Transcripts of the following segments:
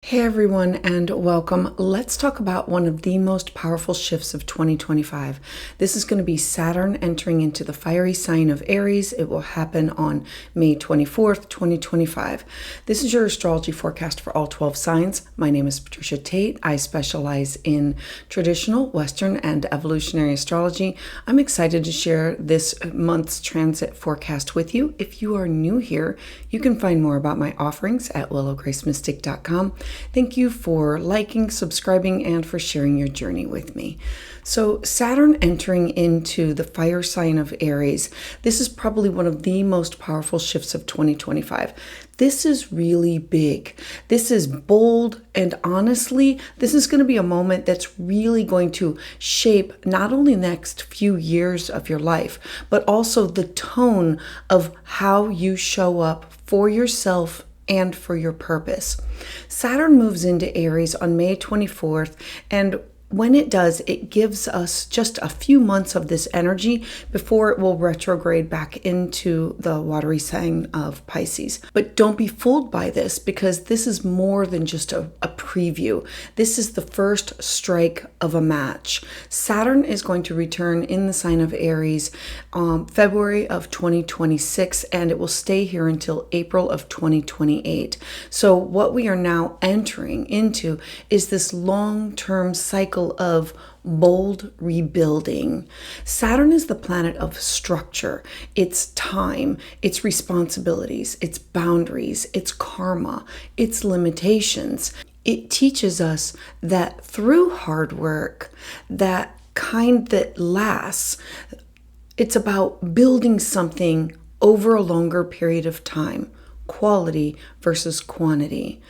Hey everyone, and welcome. Let's talk about one of the most powerful shifts of 2025. This is going to be Saturn entering into the fiery sign of Aries. It will happen on May 24th, 2025. This is your astrology forecast for all 12 signs. My name is Patricia Tate. I specialize in traditional, Western, and evolutionary astrology. I'm excited to share this month's transit forecast with you. If you are new here, you can find more about my offerings at willowgracemystic.com. Thank you for liking, subscribing, and for sharing your journey with me. So Saturn entering into the fire sign of Aries, this is probably one of the most powerful shifts of 2025. This is really big. This is bold, and honestly, this is going to be a moment that's really going to shape not only the next few years of your life, but also the tone of how you show up for yourself and for your purpose. Saturn moves into Aries on May 24th, and when it does, it gives us just a few months of this energy before it will retrograde back into the watery sign of Pisces. But don't be fooled by this, because this is more than just a preview. This is the first strike of a match. Saturn is going to return in the sign of Aries February of 2026, and it will stay here until April of 2028. So what we are now entering into is this long-term cycle of bold rebuilding. Saturn is the planet of structure. It's time, it's responsibilities, it's boundaries, it's karma, it's limitations. It teaches us that through hard work, that kind that lasts, it's about building something over a longer period of time, quality versus quantity.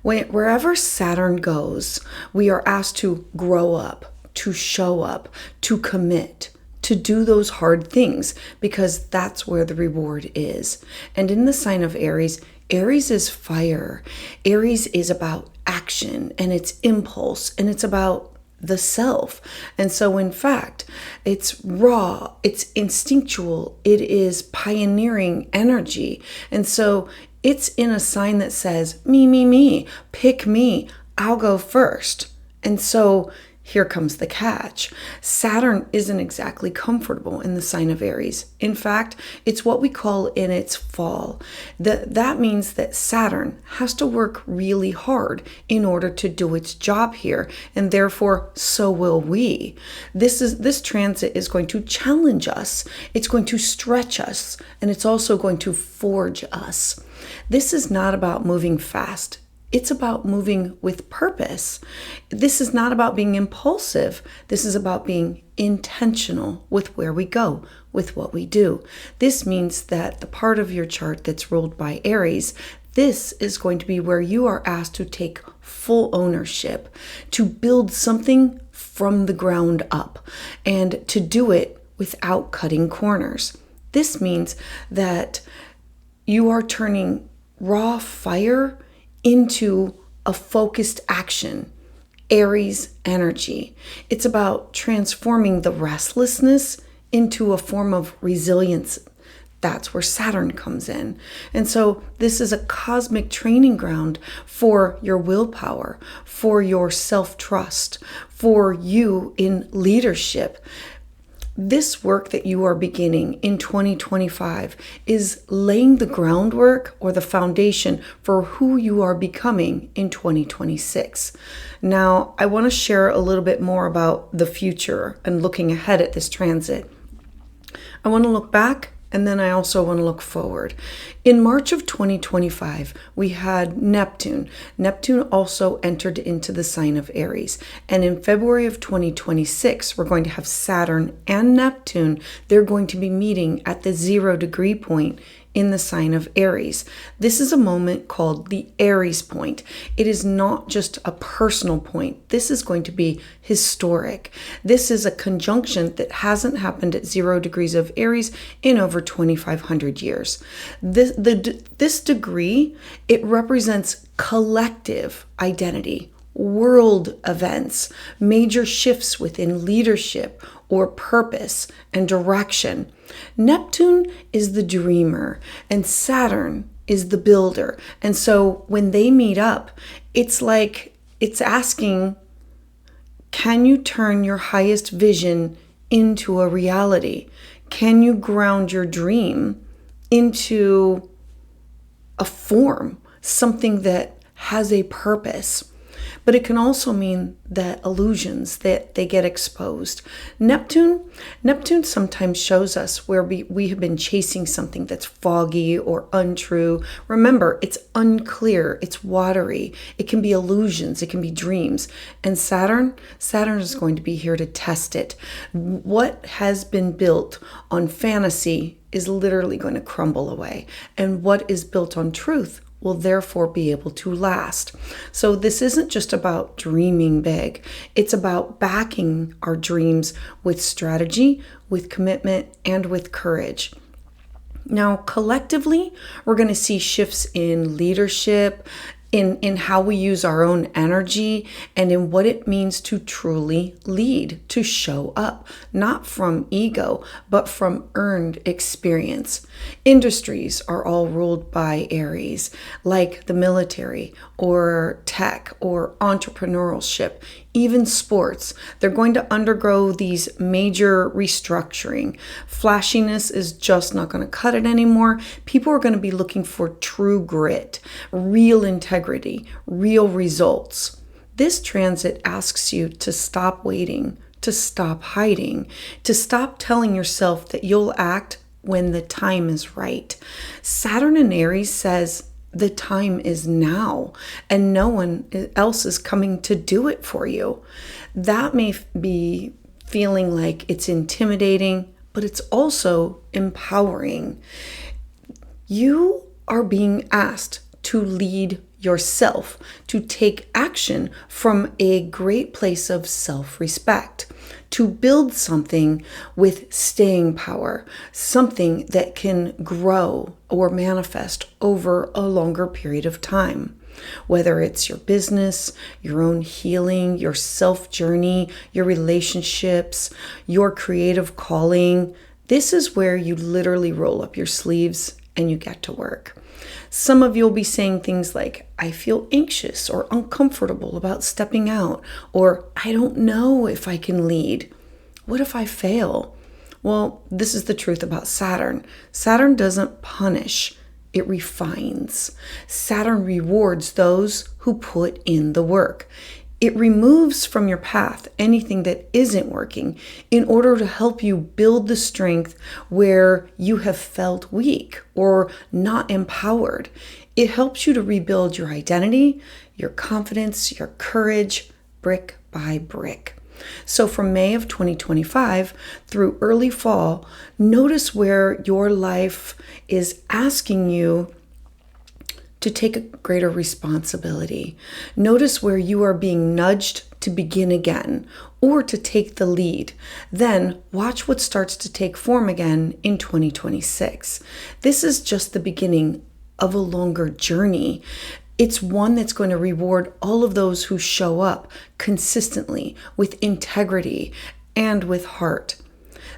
Wherever Saturn goes, we are asked to grow up, to show up, to commit, to do those hard things, because that's where the reward is. And in the sign of Aries, Aries is fire. Aries is about action, and it's impulse, and it's about the self. And so in fact, it's raw, it's instinctual, it is pioneering energy. And so it's in a sign that says, me, pick me, I'll go first. And so here comes the catch. Saturn isn't exactly comfortable in the sign of Aries. In fact, it's what we call in its fall. That means that Saturn has to work really hard in order to do its job here, and therefore so will we. This transit is going to challenge us. It's going to stretch us, and it's also going to forge us. This is not about moving fast. It's about moving with purpose. This is not about being impulsive. This is about being intentional with where we go, with what we do. This means that the part of your chart that's ruled by Aries, this is going to be where you are asked to take full ownership, to build something from the ground up, and to do it without cutting corners. This means that you are turning raw fire into a focused action, Aries energy. It's about transforming the restlessness into a form of resilience. That's where Saturn comes in. And so this is a cosmic training ground for your willpower, for your self-trust, for you in leadership. This work that you are beginning in 2025 is laying the groundwork or the foundation for who you are becoming in 2026. Now, I want to share a little bit more about the future and looking ahead at this transit. I want to look back, and then I also want to look forward. In March of 2025, we had Neptune. Neptune also entered into the sign of Aries. And in February of 2026, we're going to have Saturn and Neptune. They're going to be meeting at the 0 degree point in the sign of Aries. This is a moment called the Aries point. It is not just a personal point. This is going to be historic. This is a conjunction that hasn't happened at 0 degrees of Aries in over 2,500 years. This degree, it represents collective identity, world events, major shifts within leadership or purpose and direction. Neptune is the dreamer, and Saturn is the builder. And so when they meet up, It's like it's asking, can you turn your highest vision into a reality? Can you ground your dream into a form, something that has a purpose? But it can also mean that illusions, that they get exposed. Neptune sometimes shows us where we have been chasing something that's foggy or untrue. Remember, it's unclear, it's watery. It can be illusions, it can be dreams. And Saturn is going to be here to test it. What has been built on fantasy is literally going to crumble away. And what is built on truth will therefore be able to last. So this isn't just about dreaming big. It's about backing our dreams with strategy, with commitment, and with courage. Now, collectively, we're going to see shifts in leadership, in how we use our own energy, and in what it means to truly lead, to show up, not from ego, but from earned experience. Industries are all ruled by Aries, like the military or tech or entrepreneurship, even sports. They're going to undergo these major restructuring. Flashiness is just not going to cut it anymore. People are going to be looking for true grit, real integrity, real results. This transit asks you to stop waiting, to stop hiding, to stop telling yourself that you'll act when the time is right. Saturn in Aries says the time is now, and no one else is coming to do it for you. That may be feeling like it's intimidating, but it's also empowering. You are being asked to lead yourself, to take action from a great place of self-respect, to build something with staying power, something that can grow or manifest over a longer period of time. Whether it's your business, your own healing, your self journey, your relationships, your creative calling, this is where you literally roll up your sleeves and you get to work. Some of you will be saying things like, I feel anxious or uncomfortable about stepping out, or I don't know if I can lead. What if I fail? Well, this is the truth about Saturn. Saturn doesn't punish, it refines. Saturn rewards those who put in the work. It removes from your path anything that isn't working in order to help you build the strength where you have felt weak or not empowered. It helps you to rebuild your identity, your confidence, your courage, brick by brick. So from May of 2025 through early fall, notice where your life is asking you to take a greater responsibility. Notice where you are being nudged to begin again or to take the lead. Then watch what starts to take form again in 2026. This is just the beginning of a longer journey. It's one that's going to reward all of those who show up consistently with integrity and with heart.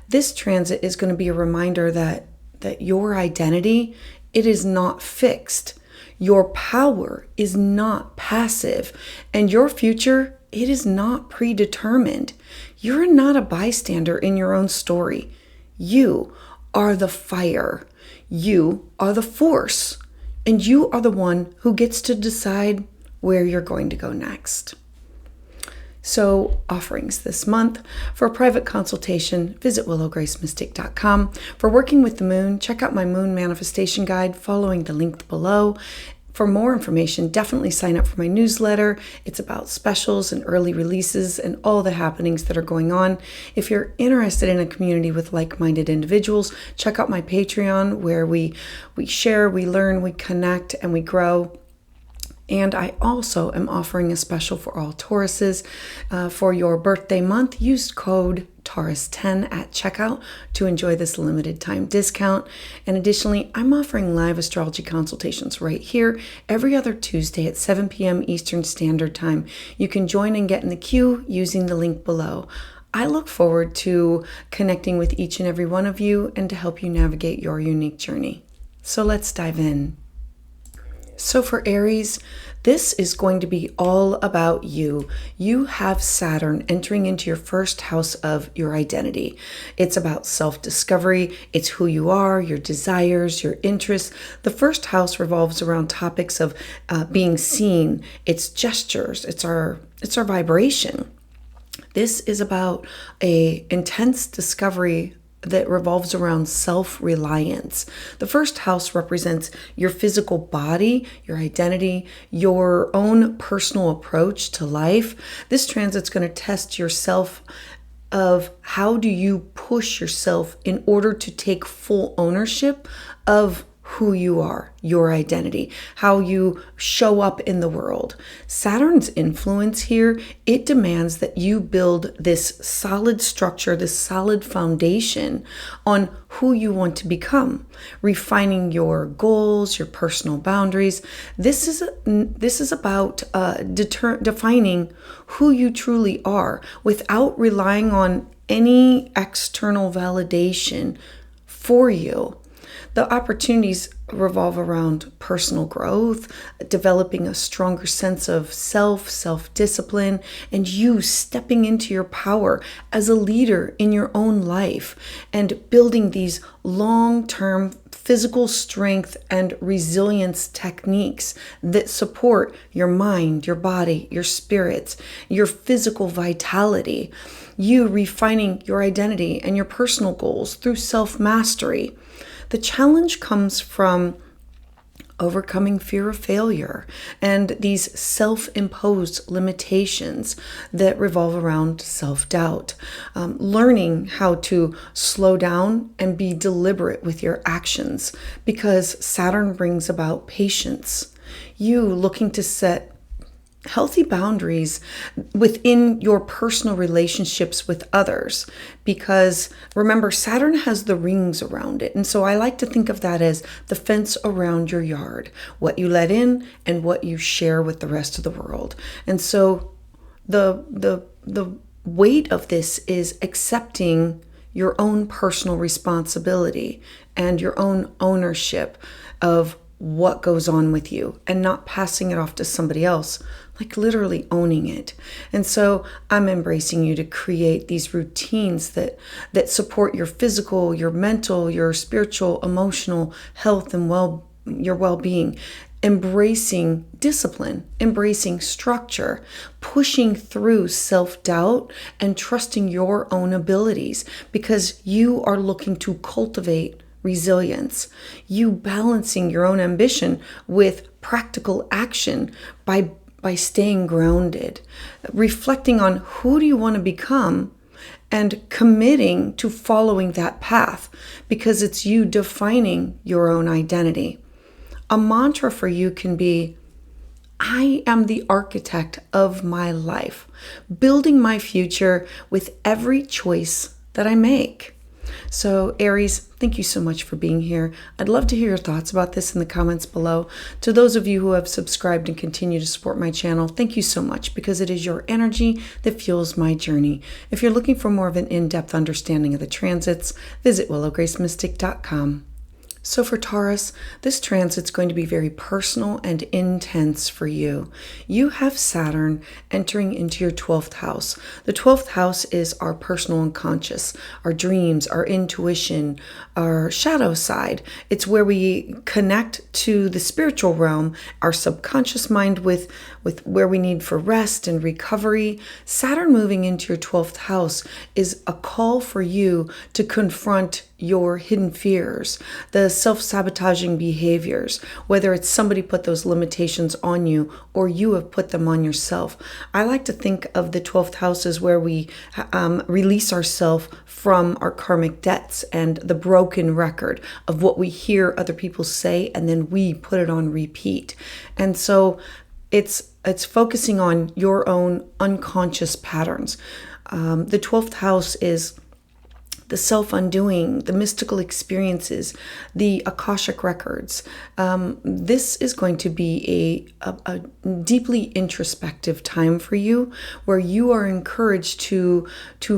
This transit is going to be a reminder that your identity, it is not fixed. Your power is not passive, and your future, it is not predetermined. You're not a bystander in your own story. You are the fire. You are the force, and you are the one who gets to decide where you're going to go next. So offerings this month. For a private consultation, visit willowgracemystic.com. For working with the moon, check out my moon manifestation guide following the link below. For more information, definitely sign up for my newsletter. It's about specials and early releases and all the happenings that are going on. If you're interested in a community with like-minded individuals, check out my Patreon where we share, we learn, we connect, and we grow. And I also am offering a special for all Tauruses. For your birthday month, use code Taurus10 at checkout to enjoy this limited time discount. And additionally, I'm offering live astrology consultations right here every other Tuesday at 7 p.m. Eastern Standard Time. You can join and get in the queue using the link below. I look forward to connecting with each and every one of you and to help you navigate your unique journey. So let's dive in. So for Aries, This is going to be all about you. You have Saturn entering into your first house of your identity. It's about self-discovery. It's who you are, your desires, your interests. The first house revolves around topics of being seen. It's gestures. It's our vibration. This is about a intense discovery that revolves around self-reliance. The first house represents your physical body, your identity, your own personal approach to life. This transit's going to test yourself of how do you push yourself in order to take full ownership of who you are, your identity, how you show up in the world. Saturn's influence here, it demands that you build this solid structure, this solid foundation on who you want to become, refining your goals, your personal boundaries. This is about defining who you truly are without relying on any external validation for you. The opportunities revolve around personal growth, developing a stronger sense of self-discipline, and you stepping into your power as a leader in your own life and building these long-term physical strength and resilience techniques that support your mind, your body, your spirits, your physical vitality. You refining your identity and your personal goals through self-mastery. The challenge comes from overcoming fear of failure and these self-imposed limitations that revolve around self-doubt. Learning how to slow down and be deliberate with your actions, because Saturn brings about patience. You looking to set healthy boundaries within your personal relationships with others, because remember, Saturn has the rings around it. And so I like to think of that as the fence around your yard, what you let in and what you share with the rest of the world. And so the weight of this is accepting your own personal responsibility and your own ownership of what goes on with you and not passing it off to somebody else, like literally owning it. And so I'm embracing you to create these routines that support your physical, your mental, your spiritual, emotional health and your well-being. Embracing discipline, embracing structure, pushing through self-doubt and trusting your own abilities, because you are looking to cultivate resilience. You balancing your own ambition with practical action by staying grounded, reflecting on who do you want to become and committing to following that path, because it's you defining your own identity. A mantra for you can be, I am the architect of my life, building my future with every choice that I make. So Aries, thank you so much for being here. I'd love to hear your thoughts about this in the comments below. To those of you who have subscribed and continue to support my channel, thank you so much, because it is your energy that fuels my journey. If you're looking for more of an in-depth understanding of the transits, visit willowgracemystic.com. So for Taurus, this transit's going to be very personal and intense for you. You have Saturn entering into your 12th house. The 12th house is our personal unconscious, our dreams, our intuition, our shadow side. It's where we connect to the spiritual realm, our subconscious mind with where we need for rest and recovery. Saturn moving into your 12th house is a call for you to confront your hidden fears, the self-sabotaging behaviors, whether it's somebody put those limitations on you or you have put them on yourself. I like to think of the 12th house as where we release ourselves from our karmic debts and the broken record of what we hear other people say, and then we put it on repeat. And so it's focusing on your own unconscious patterns. The 12th house is the self-undoing, the mystical experiences, the Akashic records. This is going to be a deeply introspective time for you, where you are encouraged to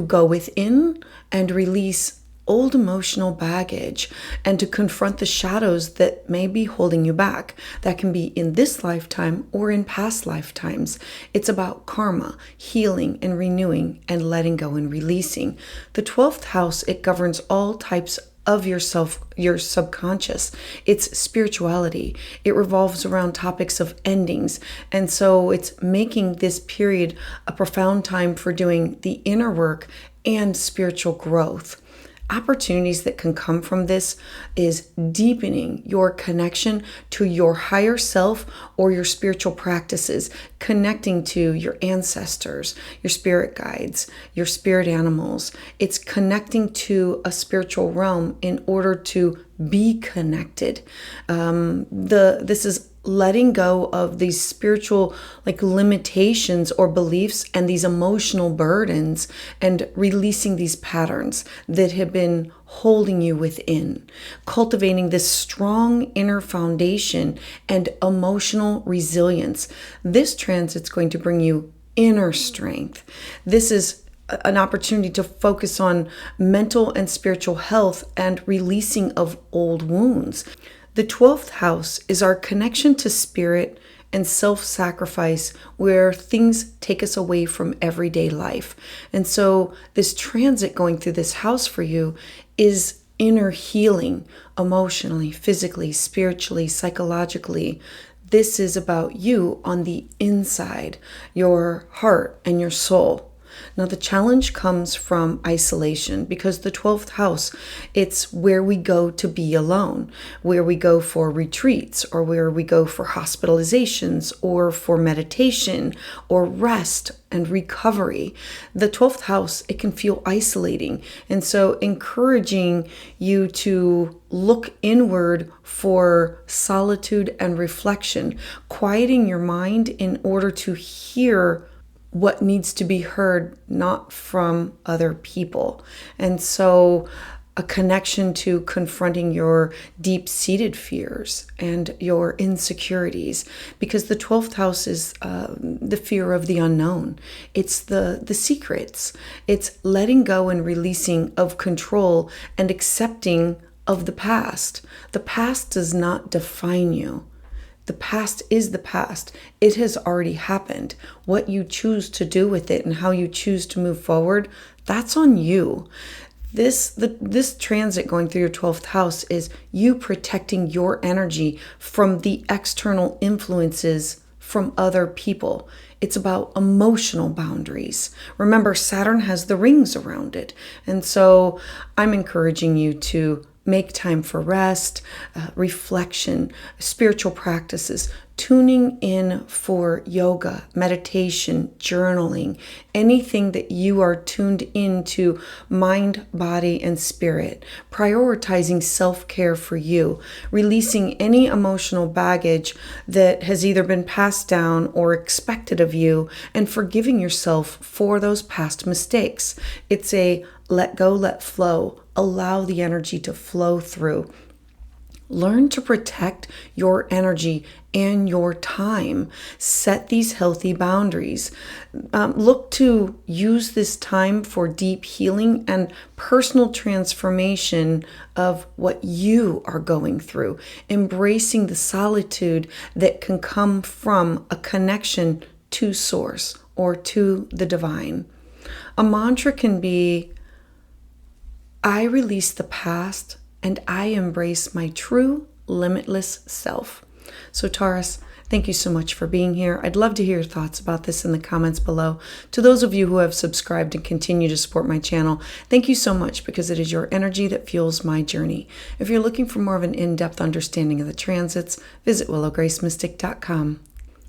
go within and release old emotional baggage and to confront the shadows that may be holding you back. That can be in this lifetime or in past lifetimes. It's about karma, healing and renewing and letting go and releasing. The 12th house, it governs all types of yourself, your subconscious. It's spirituality. It revolves around topics of endings. And so it's making this period a profound time for doing the inner work and spiritual growth. Opportunities that can come from this is deepening your connection to your higher self or your spiritual practices, connecting to your ancestors, your spirit guides, your spirit animals. It's connecting to a spiritual realm in order to be connected. This is letting go of these spiritual limitations or beliefs and these emotional burdens and releasing these patterns that have been holding you within, cultivating this strong inner foundation and emotional resilience. This transit's going to bring you inner strength. This is an opportunity to focus on mental and spiritual health and releasing of old wounds. The 12th house is our connection to spirit and self-sacrifice, where things take us away from everyday life. And so this transit going through this house for you is inner healing, emotionally, physically, spiritually, psychologically. This is about you on the inside, your heart and your soul. Now, the challenge comes from isolation, because the 12th house, it's where we go to be alone, where we go for retreats, or where we go for hospitalizations, or for meditation, or rest and recovery. The 12th house, it can feel isolating. And so encouraging you to look inward for solitude and reflection, quieting your mind in order to hear what needs to be heard, not from other people. And so a connection to confronting your deep-seated fears and your insecurities, because the 12th house is the fear of the unknown. It's the secrets. It's letting go and releasing of control and accepting of the past. The past does not define you. The past is the past. It has already happened. What you choose to do with it and how you choose to move forward, that's on you. This transit going through your 12th house is you protecting your energy from the external influences from other people. It's about emotional boundaries. Remember, Saturn has the rings around it. And so I'm encouraging you to make time for rest, reflection, spiritual practices, tuning in for yoga, meditation, journaling, anything that you are tuned into mind, body, and spirit, prioritizing self-care for you, releasing any emotional baggage that has either been passed down or expected of you, and forgiving yourself for those past mistakes. It's a let go, let flow. Allow the energy to flow through. Learn to protect your energy and your time. Set these healthy boundaries. Look to use this time for deep healing and personal transformation of what you are going through. Embracing the solitude that can come from a connection to source or to the divine. A mantra can be, I release the past and I embrace my true, limitless self. So Taurus, thank you so much for being here. I'd love to hear your thoughts about this in the comments below. To those of you who have subscribed and continue to support my channel, thank you so much, because it is your energy that fuels my journey. If you're looking for more of an in-depth understanding of the transits, visit willowgracemystic.com.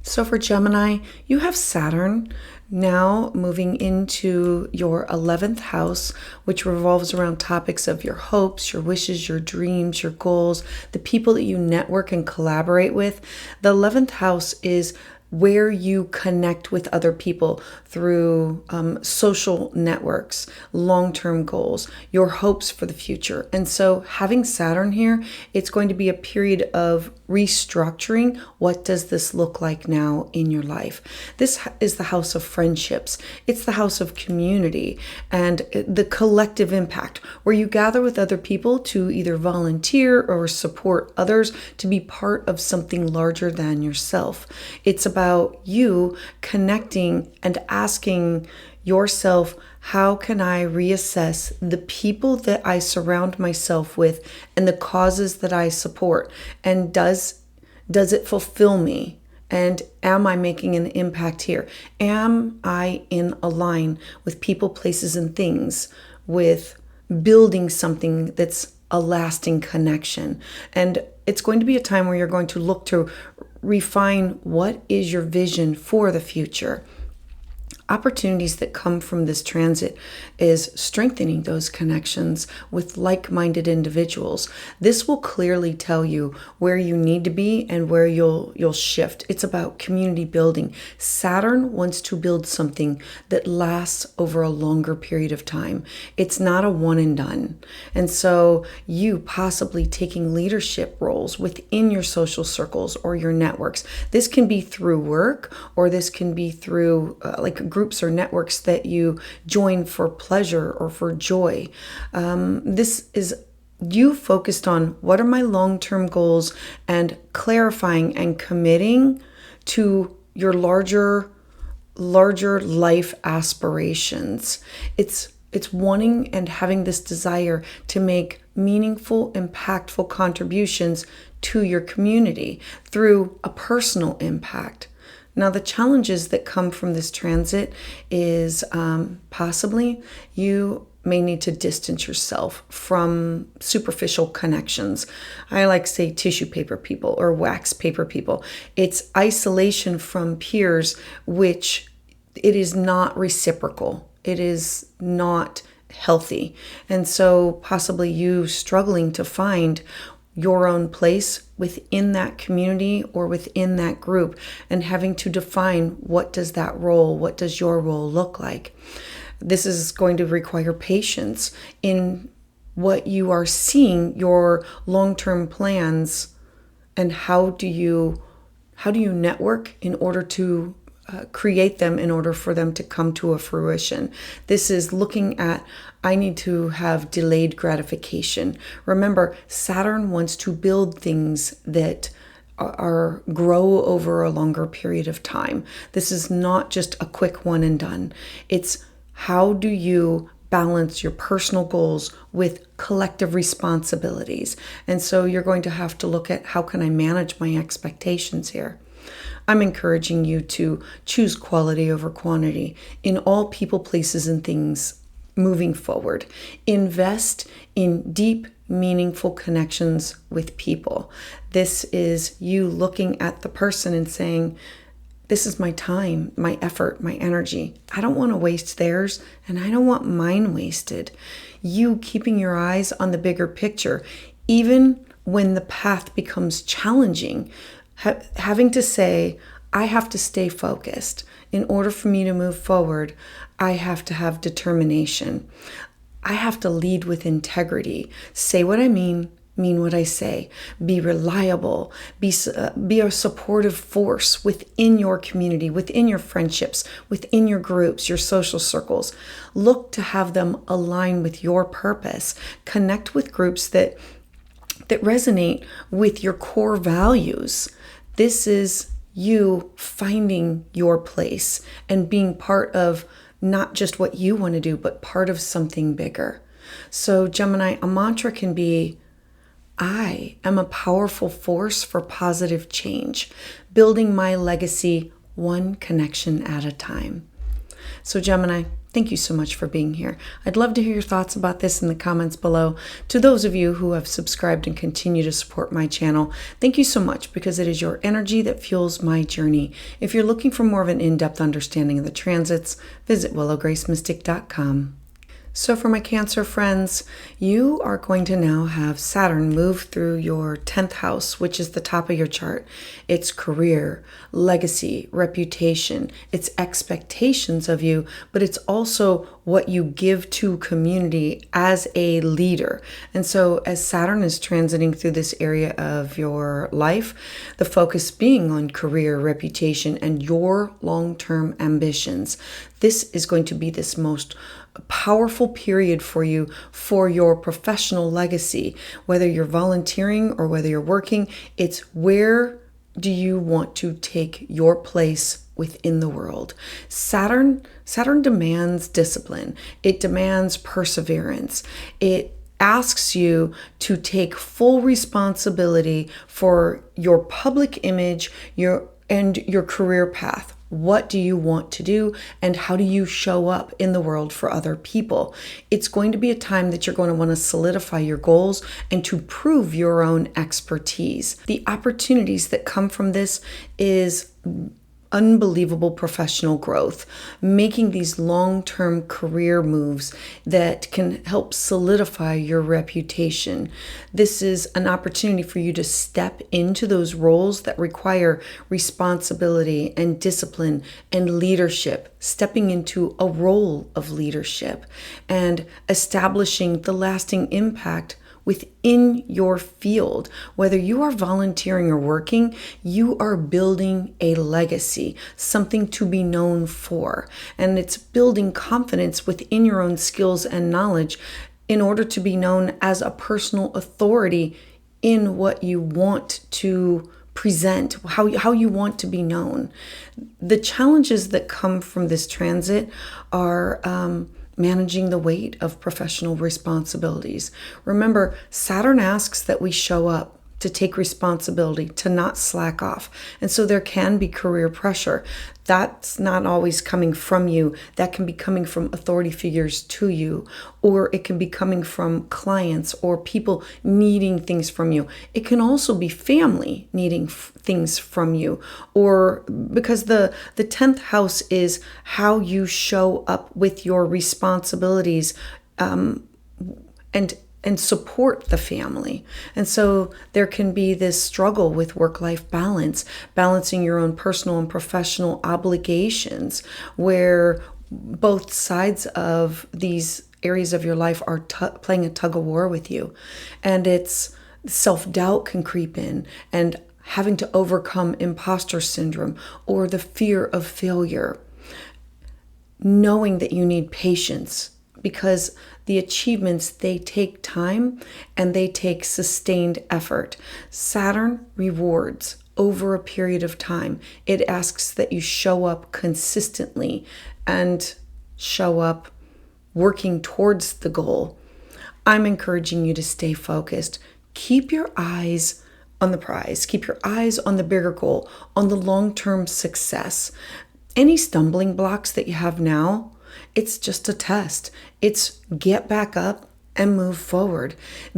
So for Gemini, you have Saturn now moving into your 11th house, which revolves around topics of your hopes, your wishes, your dreams, your goals, the people that you network and collaborate with. The 11th house is where you connect with other people through social networks, long-term goals, your hopes for the future. And so having Saturn here, it's going to be a period of restructuring. What does this look like now in your life? This is the house of friendships. It's the house of community and the collective impact, where you gather with other people to either volunteer or support others to be part of something larger than yourself. It's about you connecting and asking yourself, how can I reassess the people that I surround myself with and the causes that I support? And does it fulfill me? And am I making an impact here? Am I in a line with people, places, and things, with building something that's a lasting connection? And it's going to be a time where you're going to look to refine what is your vision for the future. Opportunities that come from this transit is strengthening those connections with like-minded individuals. This will clearly tell you where you need to be and where you'll shift. It's about community building. Saturn wants to build something that lasts over a longer period of time. It's not a one and done. And so you possibly taking leadership roles within your social circles or your networks. This can be through work, or this can be through groups or networks that you join for pleasure or for joy. This is you focused on what are my long-term goals and clarifying and committing to your larger life aspirations. It's wanting and having this desire to make meaningful, impactful contributions to your community through a personal impact. Now, the challenges that come from this transit is possibly you may need to distance yourself from superficial connections. I like to say tissue paper people or wax paper people. It's isolation from peers, which it is not reciprocal. It is not healthy. And so possibly you struggling to find your own place within that community or within that group, and having to define what does your role look like. This is going to require patience in what you are seeing, your long-term plans, and how do you network in order to create them, in order for them to come to a fruition. This is looking at, I need to have delayed gratification. Remember, Saturn wants to build things that grow over a longer period of time. This is not just a quick one and done. It's how do you balance your personal goals with collective responsibilities? And so you're going to have to look at, how can I manage my expectations here? I'm encouraging you to choose quality over quantity in all people, places, and things moving forward. Invest in deep, meaningful connections with people. This is you looking at the person and saying, this is my time, my effort, my energy. I don't want to waste theirs, and I don't want mine wasted. You keeping your eyes on the bigger picture, even when the path becomes challenging. Having to say, I have to stay focused. In order for me to move forward, I have to have determination. I have to lead with integrity. Say what I mean what I say. Be reliable. Be a supportive force within your community, within your friendships, within your groups, your social circles. Look to have them align with your purpose. Connect with groups that resonate with your core values. This is you finding your place and being part of not just what you want to do, but part of something bigger. So Gemini, a mantra can be, I am a powerful force for positive change, building my legacy one connection at a time. So Gemini, thank you so much for being here. I'd love to hear your thoughts about this in the comments below. To those of you who have subscribed and continue to support my channel, thank you so much, because it is your energy that fuels my journey. If you're looking for more of an in-depth understanding of the transits, visit willowgracemystic.com. So for my Cancer friends, you are going to now have Saturn move through your 10th house, which is the top of your chart. It's career, legacy, reputation, it's expectations of you, but it's also what you give to community as a leader. And so as Saturn is transiting through this area of your life, the focus being on career, reputation, and your long-term ambitions, this is going to be this most powerful period for you for your professional legacy. Whether you're volunteering or whether you're working, it's where do you want to take your place within the world. Saturn demands discipline. It demands perseverance. It asks you to take full responsibility for your public image, your career path. What do you want to do, and how do you show up in the world for other people? It's going to be a time that you're going to want to solidify your goals and to prove your own expertise. The opportunities that come from this is unbelievable professional growth, making these long-term career moves that can help solidify your reputation. This is an opportunity for you to step into those roles that require responsibility and discipline and leadership, stepping into a role of leadership and establishing the lasting impact within your field. Whether you are volunteering or working, you are building a legacy, something to be known for. And it's building confidence within your own skills and knowledge in order to be known as a personal authority in what you want to present, how you want to be known. The challenges that come from this transit are managing the weight of professional responsibilities. Remember, Saturn asks that we show up, to take responsibility, to not slack off. And so there can be career pressure. That's not always coming from you. That can be coming from authority figures to you, or it can be coming from clients or people needing things from you. It can also be family needing things from you, or because the 10th house is how you show up with your responsibilities and support the family. And so there can be this struggle with work-life balance, balancing your own personal and professional obligations, where both sides of these areas of your life are playing a tug of war with you. And it's self-doubt can creep in, and having to overcome imposter syndrome or the fear of failure. Knowing that you need patience, because the achievements, they take time and they take sustained effort. Saturn rewards over a period of time. It asks that you show up consistently and show up working towards the goal. I'm encouraging you to stay focused. Keep your eyes on the prize. Keep your eyes on the bigger goal, on the long-term success. Any stumbling blocks that you have now, it's just a test. It's get back up and move forward.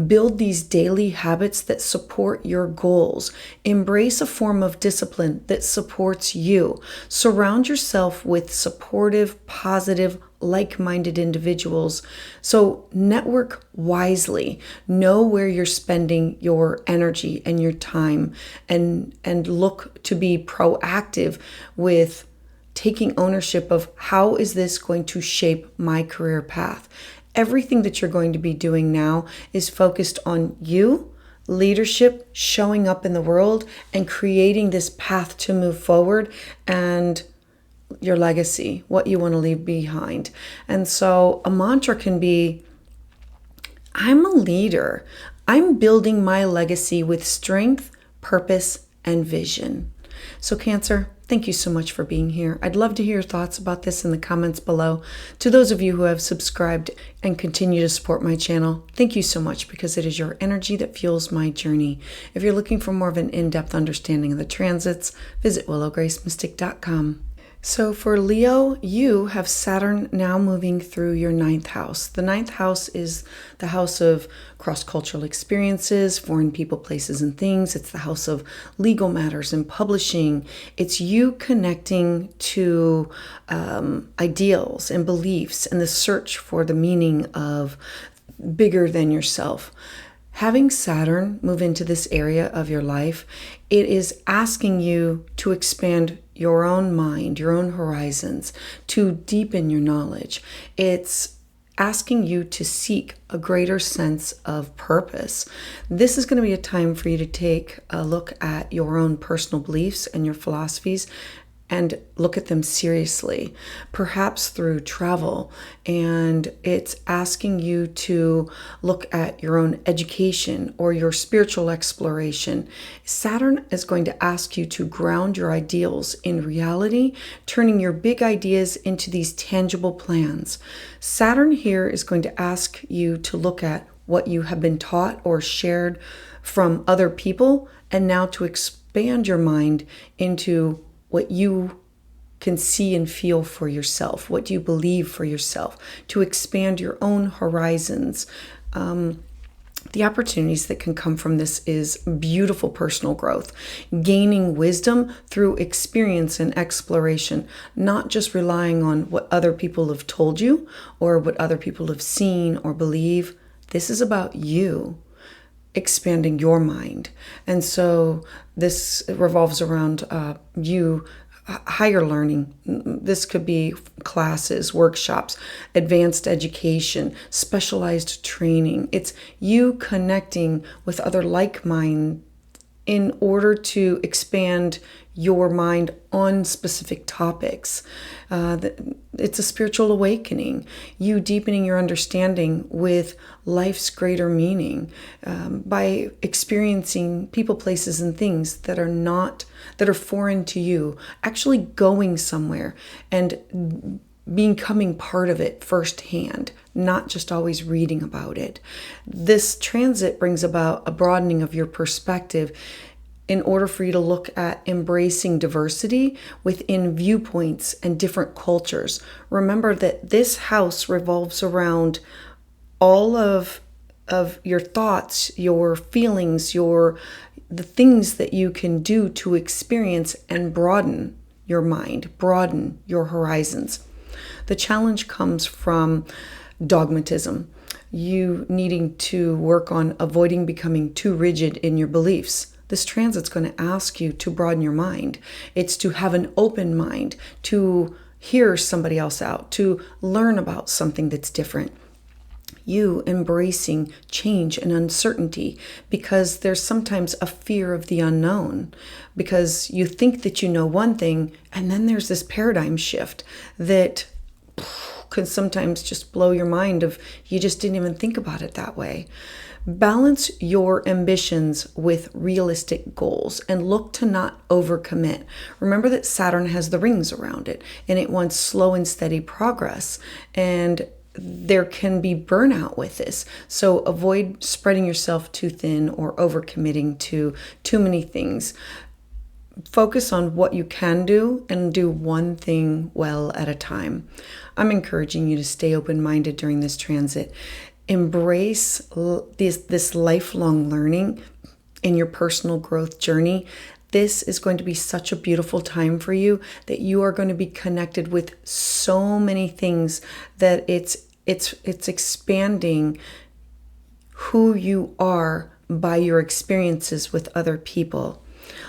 Build these daily habits that support your goals. Embrace a form of discipline that supports you. Surround yourself with supportive, positive, like-minded individuals. So network wisely. Know where you're spending your energy and your time, and look to be proactive with taking ownership of how is this going to shape my career path. Everything that you're going to be doing now is focused on you, leadership, showing up in the world, and creating this path to move forward, and your legacy, what you want to leave behind. And so a mantra can be, I'm a leader. I'm building my legacy with strength, purpose, and vision. So Cancer, thank you so much for being here. I'd love to hear your thoughts about this in the comments below. To those of you who have subscribed and continue to support my channel, thank you so much, because it is your energy that fuels my journey. If you're looking for more of an in-depth understanding of the transits, visit willowgracemystic.com. So for Leo, you have Saturn now moving through your ninth house. The ninth house is the house of cross-cultural experiences, foreign people, places, and things. It's the house of legal matters and publishing. It's you connecting to ideals and beliefs and the search for the meaning of bigger than yourself. Having Saturn move into this area of your life, it is asking you to expand your own mind, your own horizons, to deepen your knowledge. It's asking you to seek a greater sense of purpose. This is going to be a time for you to take a look at your own personal beliefs and your philosophies and look at them seriously, perhaps through travel. And it's asking you to look at your own education or your spiritual exploration. Saturn is going to ask you to ground your ideals in reality, turning your big ideas into these tangible plans. Saturn here is going to ask you to look at what you have been taught or shared from other people, and now to expand your mind into what you can see and feel for yourself, what you believe for yourself, to expand your own horizons. The opportunities that can come from this is beautiful personal growth, gaining wisdom through experience and exploration, not just relying on what other people have told you or what other people have seen or believe. This is about you expanding your mind. And so this revolves around you higher learning. This could be classes, workshops, advanced education, specialized training. It's you connecting with other like-minded in order to expand your mind on specific topics. It's a spiritual awakening, you deepening your understanding with life's greater meaning by experiencing people, places, and things that are foreign to you, actually going somewhere and becoming part of it firsthand, not just always reading about it. This transit brings about a broadening of your perspective in order for you to look at embracing diversity within viewpoints and different cultures. Remember that this house revolves around all of your thoughts, your feelings, the things that you can do to experience and broaden your mind, broaden your horizons. The challenge comes from dogmatism, you needing to work on avoiding becoming too rigid in your beliefs. This transit's going to ask you to broaden your mind. It's to have an open mind, to hear somebody else out, to learn about something that's different. You embracing change and uncertainty because there's sometimes a fear of the unknown, because you think that you know one thing and then there's this paradigm shift that can sometimes just blow your mind of you just didn't even think about it that way. Balance your ambitions with realistic goals and look to not overcommit. Remember that Saturn has the rings around it and it wants slow and steady progress, and there can be burnout with this. So avoid spreading yourself too thin or overcommitting to too many things. Focus on what you can do and do one thing well at a time. I'm encouraging you to stay open-minded during this transit. Embrace this lifelong learning in your personal growth journey. This is going to be such a beautiful time for you that you are going to be connected with so many things that it's expanding who you are by your experiences with other people.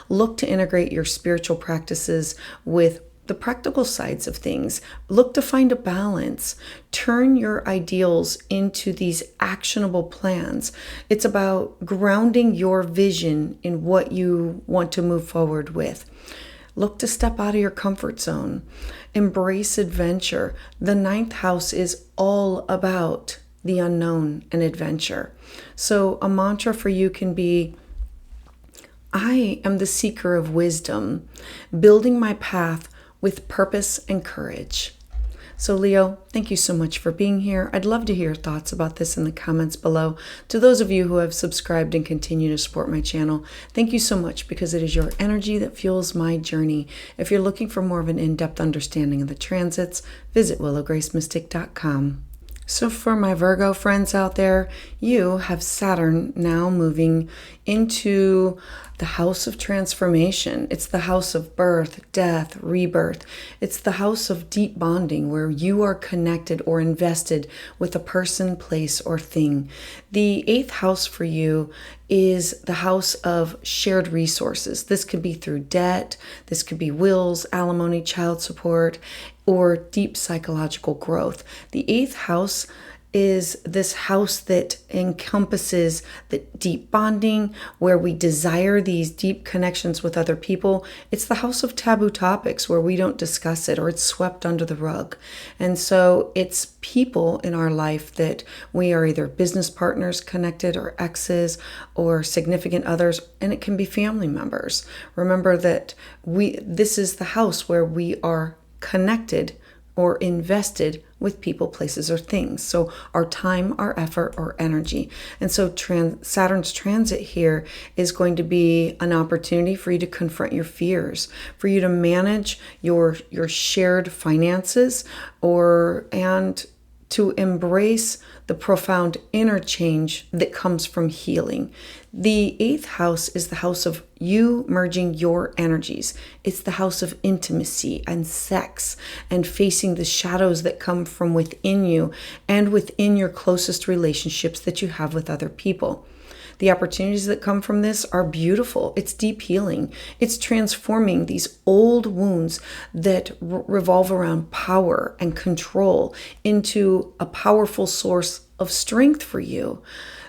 Look to integrate your spiritual practices with the practical sides of things. Look to find a balance. Turn your ideals into these actionable plans. It's about grounding your vision in what you want to move forward with. Look to step out of your comfort zone. Embrace adventure. The ninth house is all about the unknown and adventure. So a mantra for you can be, I am the seeker of wisdom, building my path with purpose and courage. So Leo, thank you so much for being here. I'd love to hear your thoughts about this in the comments below. To those of you who have subscribed and continue to support my channel, thank you so much, because it is your energy that fuels my journey. If you're looking for more of an in-depth understanding of the transits, visit willowgracemystic.com. So for my Virgo friends out there, you have Saturn now moving into the house of transformation. It's the house of birth, death, rebirth. It's the house of deep bonding, where you are connected or invested with a person, place, or thing. The 8th house for you is the house of shared resources. This could be through debt, this could be wills, alimony, child support, or deep psychological growth. The 8th house is this house that encompasses the deep bonding, where we desire these deep connections with other people. It's the house of taboo topics, where we don't discuss it, or it's swept under the rug. And so it's people in our life that we are either business partners connected, or exes, or significant others, and it can be family members. Remember that this is the house where we are connected or invested with people, places, or things. So our time, our effort, or energy. And so Saturn's transit here is going to be an opportunity for you to confront your fears, for you to manage your shared finances, and to embrace the profound interchange that comes from healing. The 8th house is the house of you merging your energies. It's the house of intimacy and sex, and facing the shadows that come from within you and within your closest relationships that you have with other people. The opportunities that come from this are beautiful. It's deep healing. It's transforming these old wounds that revolve around power and control into a powerful source of strength for you.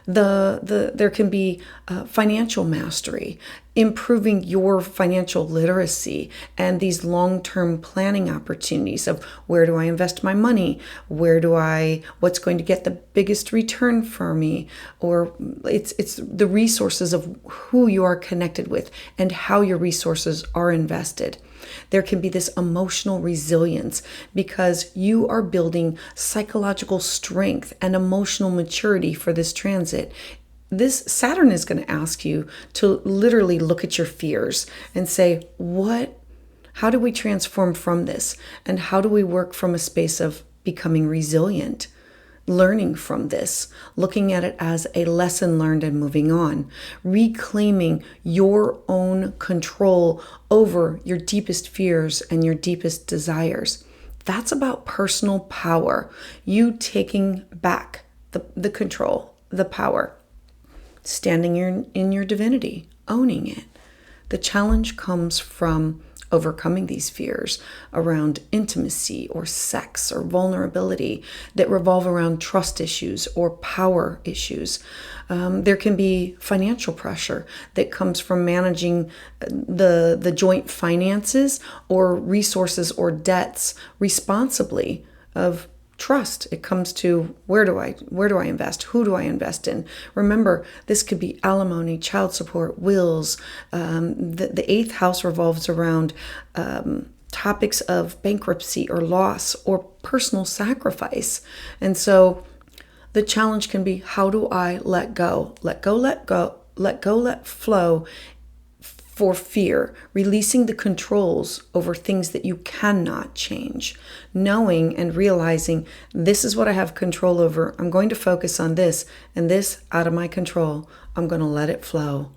There can be financial mastery, improving your financial literacy, and these long-term planning opportunities of where do I invest my money? What's going to get the biggest return for me? Or it's the resources of who you are connected with and how your resources are invested. There can be this emotional resilience, because you are building psychological strength and emotional maturity for this transit. This Saturn is going to ask you to literally look at your fears and say, how do we transform from this? And how do we work from a space of becoming resilient? Learning from this, looking at it as a lesson learned and moving on, reclaiming your own control over your deepest fears and your deepest desires. That's about personal power. You taking back the control, the power, standing in your divinity, owning it. The challenge comes from overcoming these fears around intimacy or sex or vulnerability that revolve around trust issues or power issues. There can be financial pressure that comes from managing the joint finances or resources or debts responsibly, of trust. It comes to where do I invest? Who do I invest in? Remember, this could be alimony, child support, wills. The 8th house revolves around topics of bankruptcy or loss or personal sacrifice. And so the challenge can be, how do I let go? Let flow for fear, releasing the controls over things that you cannot change, knowing and realizing this is what I have control over. I'm going to focus on this, and this out of my control. I'm going to let it flow.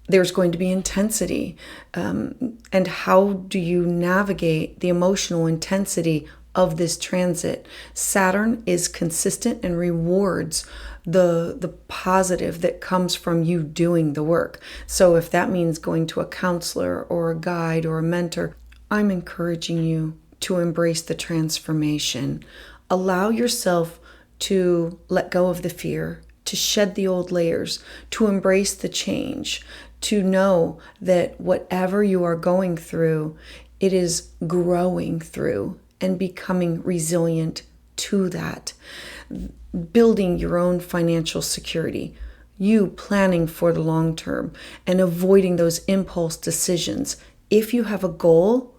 There's going to be intensity. And how do you navigate the emotional intensity of this transit? Saturn is consistent and rewards the positive that comes from you doing the work. So if that means going to a counselor or a guide or a mentor, I'm encouraging you to embrace the transformation. Allow yourself to let go of the fear, to shed the old layers, to embrace the change, to know that whatever you are going through, it is growing through and becoming resilient to that. Building your own financial security, you planning for the long term and avoiding those impulse decisions. If you have a goal,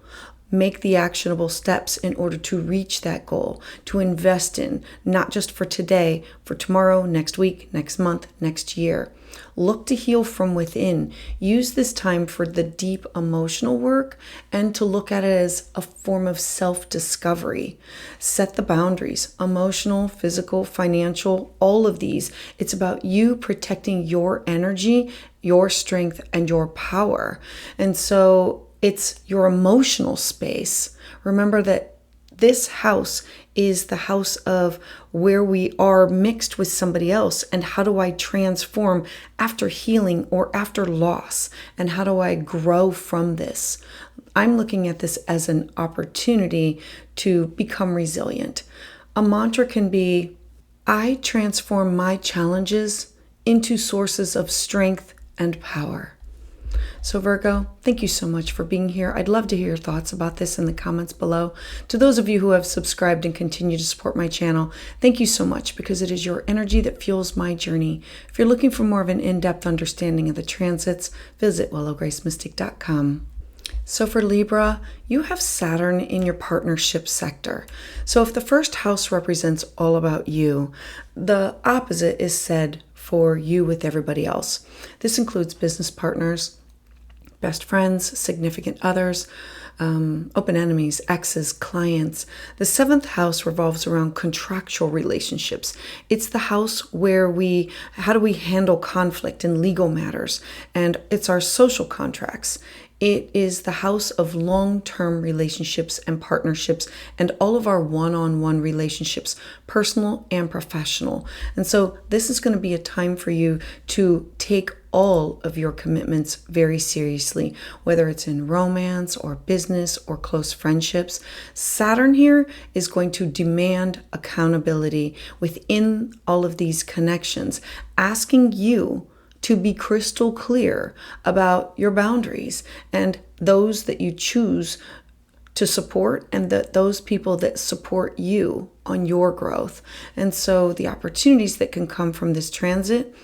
make the actionable steps in order to reach that goal, to invest in, not just for today, for tomorrow, next week, next month, next year. Look to heal from within. Use this time for the deep emotional work and to look at it as a form of self-discovery. Set the boundaries, emotional, physical, financial, all of these. It's about you protecting your energy, your strength, and your power. And so it's your emotional space. Remember that this house is the house of where we are mixed with somebody else. And how do I transform after healing or after loss? And how do I grow from this? I'm looking at this as an opportunity to become resilient. A mantra can be, I transform my challenges into sources of strength and power. So Virgo, thank you so much for being here. I'd love to hear your thoughts about this in the comments below. To those of you who have subscribed and continue to support my channel, thank you so much, because it is your energy that fuels my journey. If you're looking for more of an in-depth understanding of the transits, visit willowgracemystic.com. So for Libra, you have Saturn in your partnership sector. So if the first house represents all about you, the opposite is said for you with everybody else. This includes business partners, best friends, significant others, open enemies, exes, clients. The seventh house revolves around contractual relationships. It's the house where how do we handle conflict in legal matters? And it's our social contracts. It is the house of long-term relationships and partnerships and all of our one-on-one relationships, personal and professional. And so this is going to be a time for you to take all of your commitments very seriously, whether it's in romance or business or close friendships. Saturn here is going to demand accountability within all of these connections, asking you to be crystal clear about your boundaries and those that you choose to support and those people that support you on your growth. And so the opportunities that can come from this transit,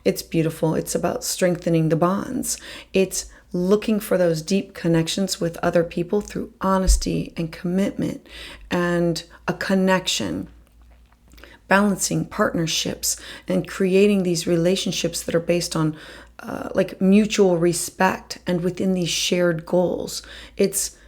it's beautiful. It's about strengthening the bonds. It's looking for those deep connections with other people through honesty and commitment and a connection. Balancing partnerships and creating these relationships that are based on like mutual respect and within these shared goals. It's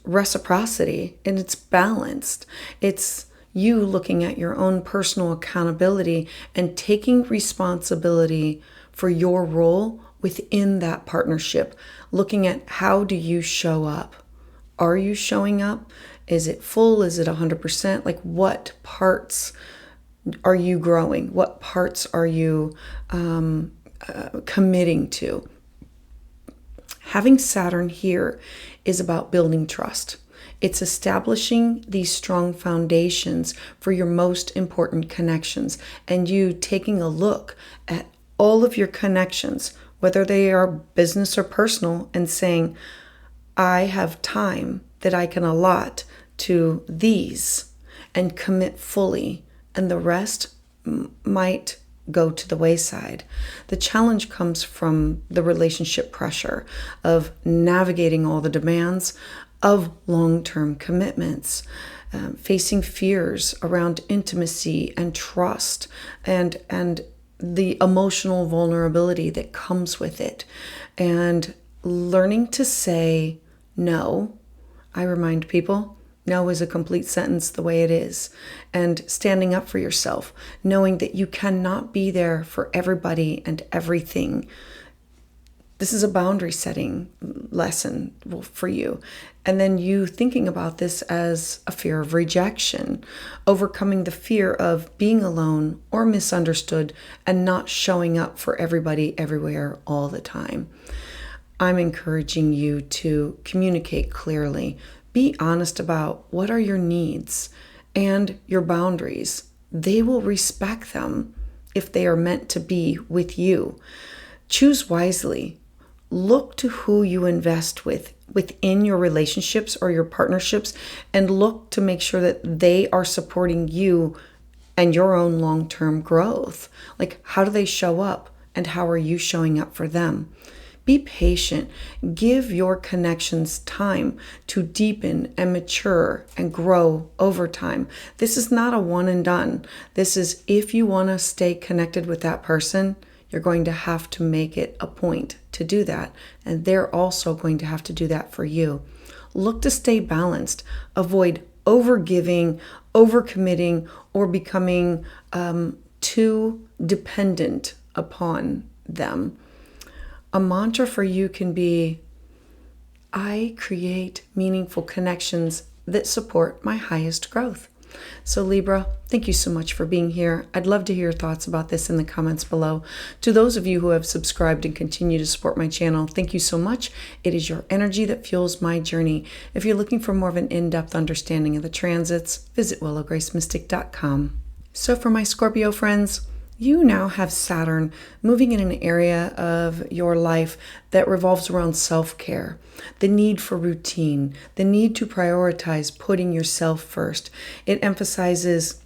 reciprocity and it's balanced. It's you looking at your own personal accountability and taking responsibility for your role within that partnership. Looking at how do you show up? Are you showing up? Is it full? Is it 100%? Like what parts are you growing? What parts are you committing to? Having Saturn here is about building trust. It's establishing these strong foundations for your most important connections and you taking a look at all of your connections, whether they are business or personal, and saying, I have time that I can allot to these and commit fully, and the rest might go to the wayside. The challenge comes from the relationship pressure of navigating all the demands of long-term commitments, facing fears around intimacy and trust and the emotional vulnerability that comes with it, and learning to say no. I remind people, no is a complete sentence the way it is. And standing up for yourself, knowing that you cannot be there for everybody and everything. This is a boundary setting lesson for you. And then you thinking about this as a fear of rejection, overcoming the fear of being alone or misunderstood and not showing up for everybody everywhere all the time. I'm encouraging you to communicate clearly. Be honest about what are your needs and your boundaries. They will respect them if they are meant to be with you. Choose wisely. Look to who you invest within your relationships or your partnerships, and look to make sure that they are supporting you and your own long-term growth. Like, how do they show up and how are you showing up for them? Be patient. Give your connections time to deepen and mature and grow over time. This is not a one and done. This is, if you want to stay connected with that person, you're going to have to make it a point to do that. And they're also going to have to do that for you. Look to stay balanced. Avoid overgiving, overcommitting, or becoming too dependent upon them. A mantra for you can be, I create meaningful connections that support my highest growth. So Libra, thank you so much for being here. I'd love to hear your thoughts about this in the comments below. To those of you who have subscribed and continue to support my channel, thank you so much. It is your energy that fuels my journey. If you're looking for more of an in-depth understanding of the transits, visit willowgracemystic.com. So for my Scorpio friends, you now have Saturn moving in an area of your life that revolves around self-care, the need for routine, the need to prioritize putting yourself first. It emphasizes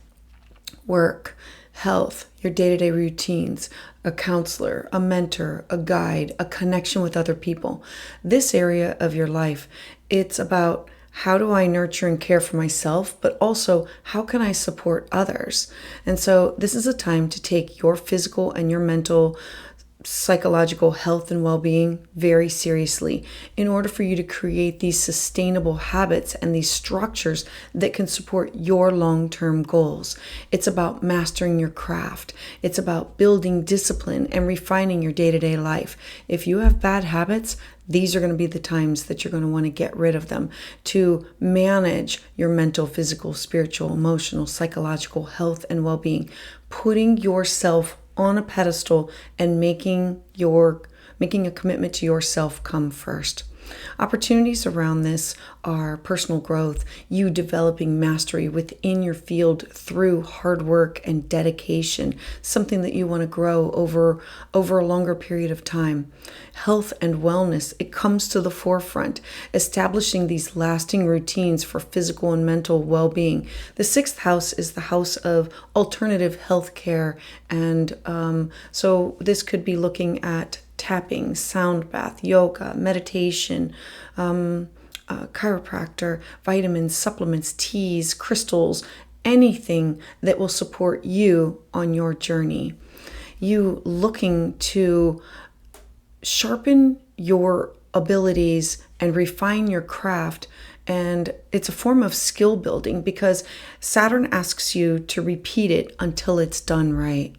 work, health, your day-to-day routines, a counselor, a mentor, a guide, a connection with other people. This area of your life, it's about how do I nurture and care for myself, but also how can I support others? And so this is a time to take your physical and your mental, psychological health and well-being very seriously in order for you to create these sustainable habits and these structures that can support your long-term goals. It's about mastering your craft. It's about building discipline and refining your day-to-day life. If you have bad habits, these are going to be the times that you're going to want to get rid of them to manage your mental, physical, spiritual, emotional, psychological health and well-being, putting yourself on a pedestal and making a commitment to yourself come first. Opportunities around this are personal growth, you developing mastery within your field through hard work and dedication, something that you want to grow over a longer period of time. Health and wellness, it comes to the forefront, establishing these lasting routines for physical and mental well-being. The sixth house is the house of alternative health care, and so this could be looking at tapping, sound bath, yoga, meditation, chiropractor, vitamins, supplements, teas, crystals, anything that will support you on your journey. You looking to sharpen your abilities and refine your craft. And it's a form of skill building because Saturn asks you to repeat it until it's done right.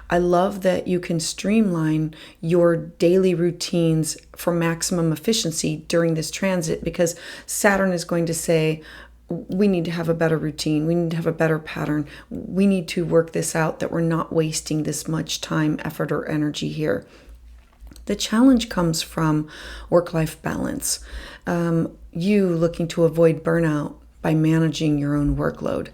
I love that you can streamline your daily routines for maximum efficiency during this transit because Saturn is going to say, we need to have a better routine. We need to have a better pattern. We need to work this out that we're not wasting this much time, effort, or energy here. The challenge comes from work-life balance. You looking to avoid burnout by managing your own workload.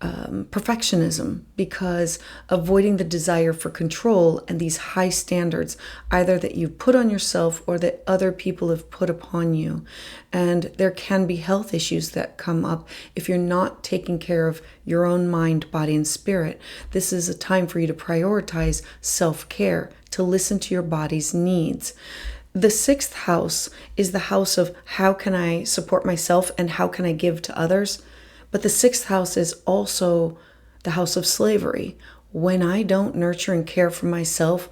Perfectionism, because avoiding the desire for control and these high standards, either that you put on yourself or that other people have put upon you. And there can be health issues that come up if you're not taking care of your own mind, body, and spirit. This is a time for you to prioritize self-care, to listen to your body's needs. The sixth house is the house of how can I support myself and how can I give to others. But the sixth house is also the house of slavery. When I don't nurture and care for myself,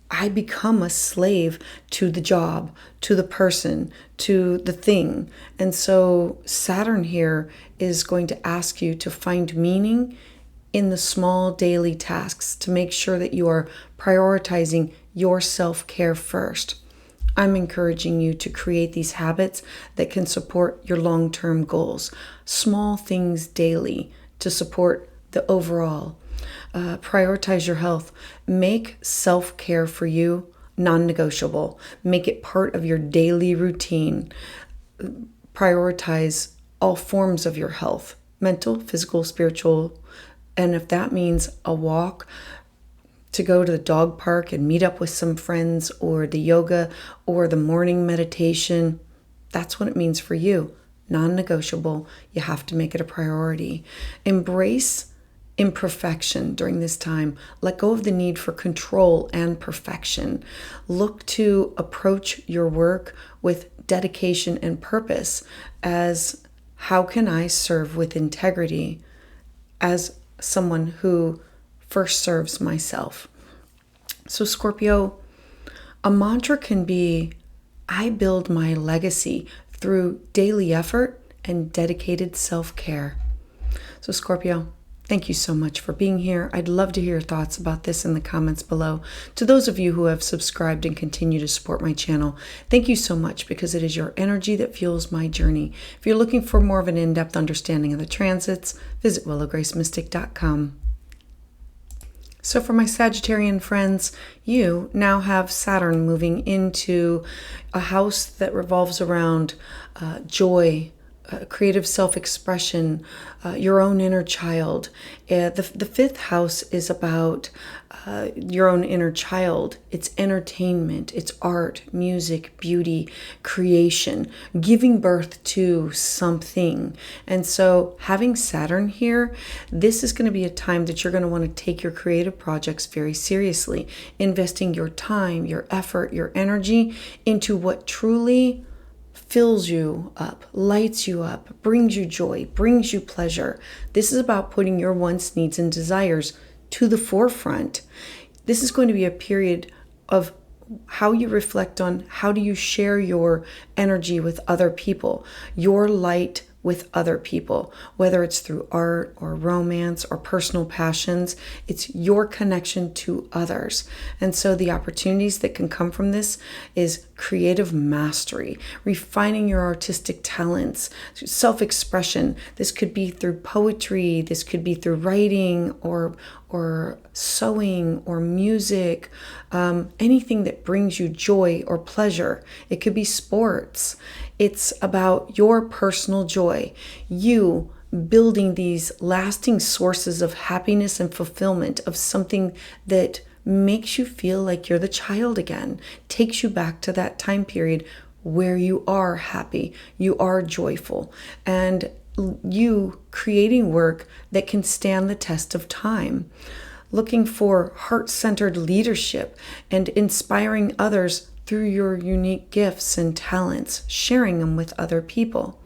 I become a slave to the job, to the person, to the thing. And so Saturn here is going to ask you to find meaning in the small daily tasks to make sure that you are prioritizing your self-care first. I'm encouraging you to create these habits that can support your long-term goals. Small things daily to support the overall. Prioritize your health. Make self-care for you non-negotiable. Make it part of your daily routine. Prioritize all forms of your health, mental, physical, spiritual. And if that means a walk, to go to the dog park and meet up with some friends, or the yoga or the morning meditation, that's what it means for you. Non-negotiable. You have to make it a priority. Embrace imperfection during this time. Let go of the need for control and perfection. Look to approach your work with dedication and purpose as how can I serve with integrity as someone who first serves myself. So Scorpio, a mantra can be, I build my legacy through daily effort and dedicated self-care. So Scorpio, thank you so much for being here. I'd love to hear your thoughts about this in the comments below. To those of you who have subscribed and continue to support my channel, thank you so much because it is your energy that fuels my journey. If you're looking for more of an in-depth understanding of the transits, visit willowgracemystic.com. So for my Sagittarian friends, you now have Saturn moving into a house that revolves around joy, creative self-expression, your own inner child. The fifth house is about your own inner child. It's entertainment, it's art, music, beauty, creation, giving birth to something. And so having Saturn here, this is going to be a time that you're going to want to take your creative projects very seriously, investing your time, your effort, your energy into what truly fills you up, lights you up, brings you joy, brings you pleasure. This is about putting your wants, needs, and desires to the forefront. This is going to be a period of how you reflect on how do you share your energy with other people, your light with other people, whether it's through art or romance or personal passions. It's your connection to others. And so the opportunities that can come from this is creative mastery, refining your artistic talents, self-expression. This could be through poetry, this could be through writing or sewing or music, anything that brings you joy or pleasure. It could be sports. It's about your personal joy, you building these lasting sources of happiness and fulfillment of something that makes you feel like you're the child again, takes you back to that time period where you are happy, you are joyful, and you creating work that can stand the test of time. Looking for heart-centered leadership and inspiring others through your unique gifts and talents, sharing them with other people.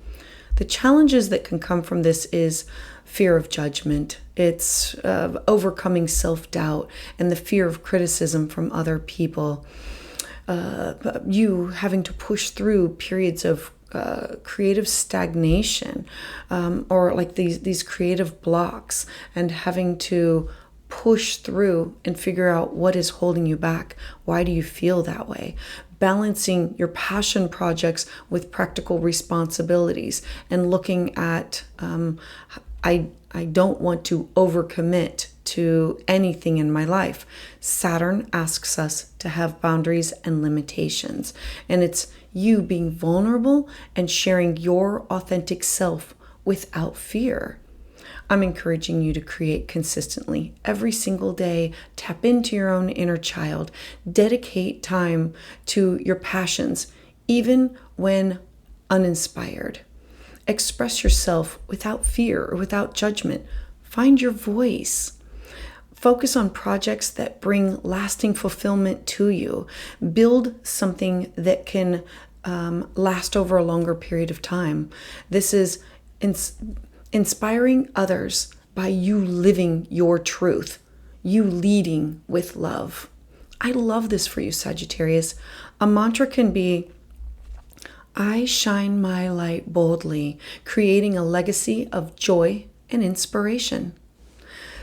The challenges that can come from this is fear of judgment. It's overcoming self-doubt and the fear of criticism from other people. You having to push through periods of creative stagnation, or like these creative blocks, and having to push through and figure out what is holding you back. Why do you feel that way? Balancing your passion projects with practical responsibilities and looking at, I don't want to overcommit to anything in my life. Saturn asks us to have boundaries and limitations. And it's you being vulnerable and sharing your authentic self without fear. I'm encouraging you to create consistently every single day. Tap into your own inner child. Dedicate time to your passions, even when uninspired. Express yourself without fear or without judgment. Find your voice. Focus on projects that bring lasting fulfillment to you. Build something that can last over a longer period of time. This is inspiring others by you living your truth, you leading with love. I love this for you, Sagittarius. A mantra can be, I shine my light boldly, creating a legacy of joy and inspiration.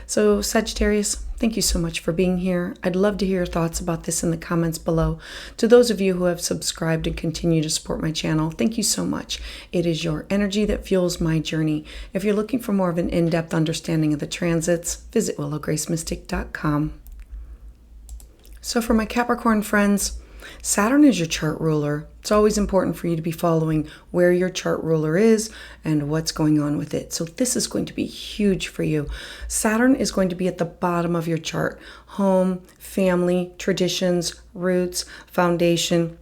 So Sagittarius, thank you so much for being here. I'd love to hear your thoughts about this in the comments below. To those of you who have subscribed and continue to support my channel, thank you so much. It is your energy that fuels my journey. If you're looking for more of an in-depth understanding of the transits, visit willowgracemystic.com. So for my Capricorn friends, Saturn is your chart ruler. It's always important for you to be following where your chart ruler is and what's going on with it. So this is going to be huge for you. Saturn is going to be at the bottom of your chart. Home, family, traditions, roots, foundation.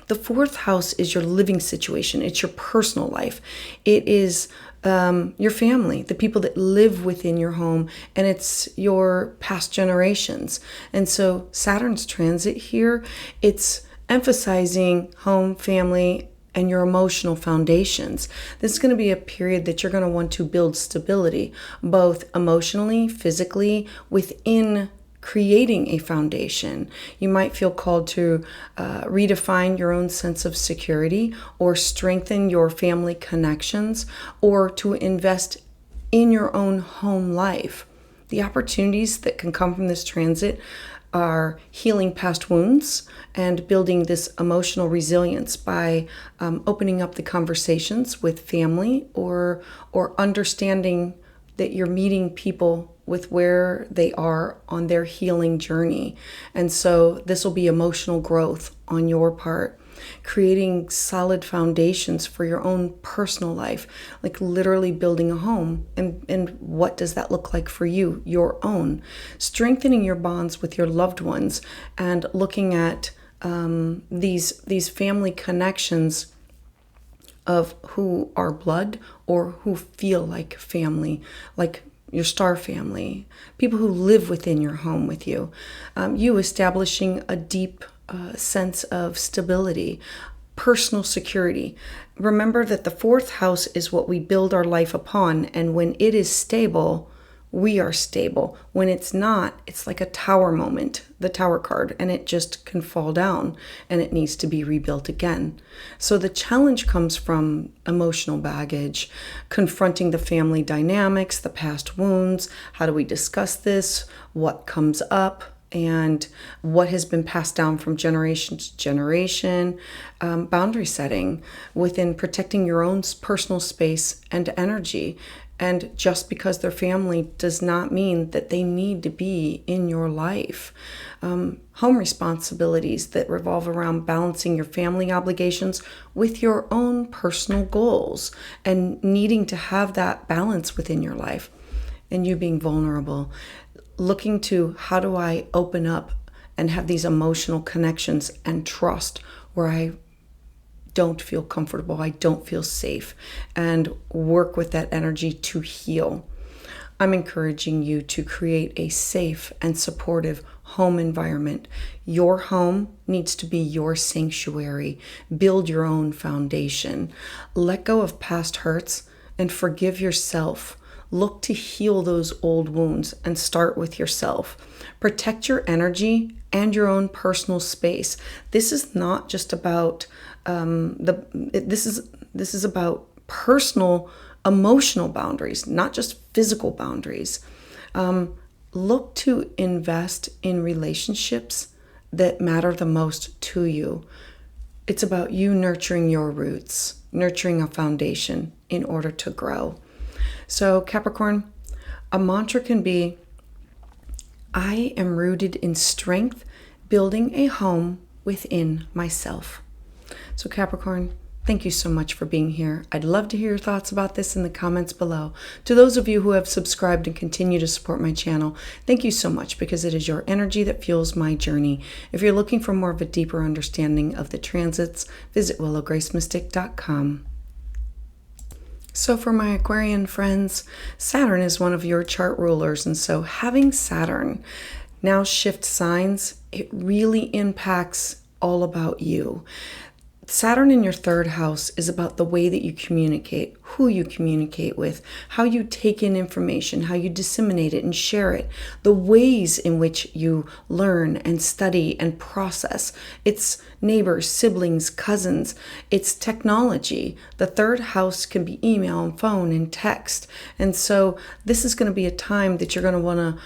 The fourth house is your living situation. It's your personal life. It is your family, the people that live within your home, and it's your past generations. And so Saturn's transit here, it's emphasizing home, family, and your emotional foundations. This is going to be a period that you're going to want to build stability, both emotionally, physically, within creating a foundation. You might feel called to redefine your own sense of security, or strengthen your family connections, or to invest in your own home life. The opportunities that can come from this transit are healing past wounds and building this emotional resilience by opening up the conversations with family, or understanding that you're meeting people with where they are on their healing journey. And so this will be emotional growth on your part, creating solid foundations for your own personal life, like literally building a home. And what does that look like for you, your own? Strengthening your bonds with your loved ones, and looking at these family connections of who are blood or who feel like family, like your star family, people who live within your home with you. You establishing a deep sense of stability, personal security. Remember that the fourth house is what we build our life upon, and when it is stable, we are stable. When it's not, it's like a tower moment, the tower card, and it just can fall down and it needs to be rebuilt again. So the challenge comes from emotional baggage, confronting the family dynamics, the past wounds. How do we discuss this? What comes up? And what has been passed down from generation to generation. Boundary setting within protecting your own personal space and energy. And just because they're family does not mean that they need to be in your life. Home responsibilities that revolve around balancing your family obligations with your own personal goals, and needing to have that balance within your life. And you being vulnerable, looking to how do I open up and have these emotional connections and trust where I don't feel comfortable, I don't feel safe, and work with that energy to heal. I'm encouraging you to create a safe and supportive home environment. Your home needs to be your sanctuary. Build your own foundation. Let go of past hurts and forgive yourself. Look to heal those old wounds and start with yourself. Protect your energy and your own personal space. This is not just about this is about personal, emotional boundaries, not just physical boundaries. Look to invest in relationships that matter the most to you. It's about you nurturing your roots, nurturing a foundation in order to grow. So Capricorn, a mantra can be, I am rooted in strength, building a home within myself. So Capricorn, thank you so much for being here. I'd love to hear your thoughts about this in the comments below. To those of you who have subscribed and continue to support my channel, thank you so much, because it is your energy that fuels my journey. If you're looking for more of a deeper understanding of the transits, visit willowgracemystic.com. So for my Aquarian friends, Saturn is one of your chart rulers, and so having Saturn now shift signs, it really impacts all about you. Saturn in your third house is about the way that you communicate, who you communicate with, how you take in information, how you disseminate it and share it, the ways in which you learn and study and process. It's neighbors, siblings, cousins, it's technology. The third house can be email and phone and text. And so this is going to be a time that you're going to want to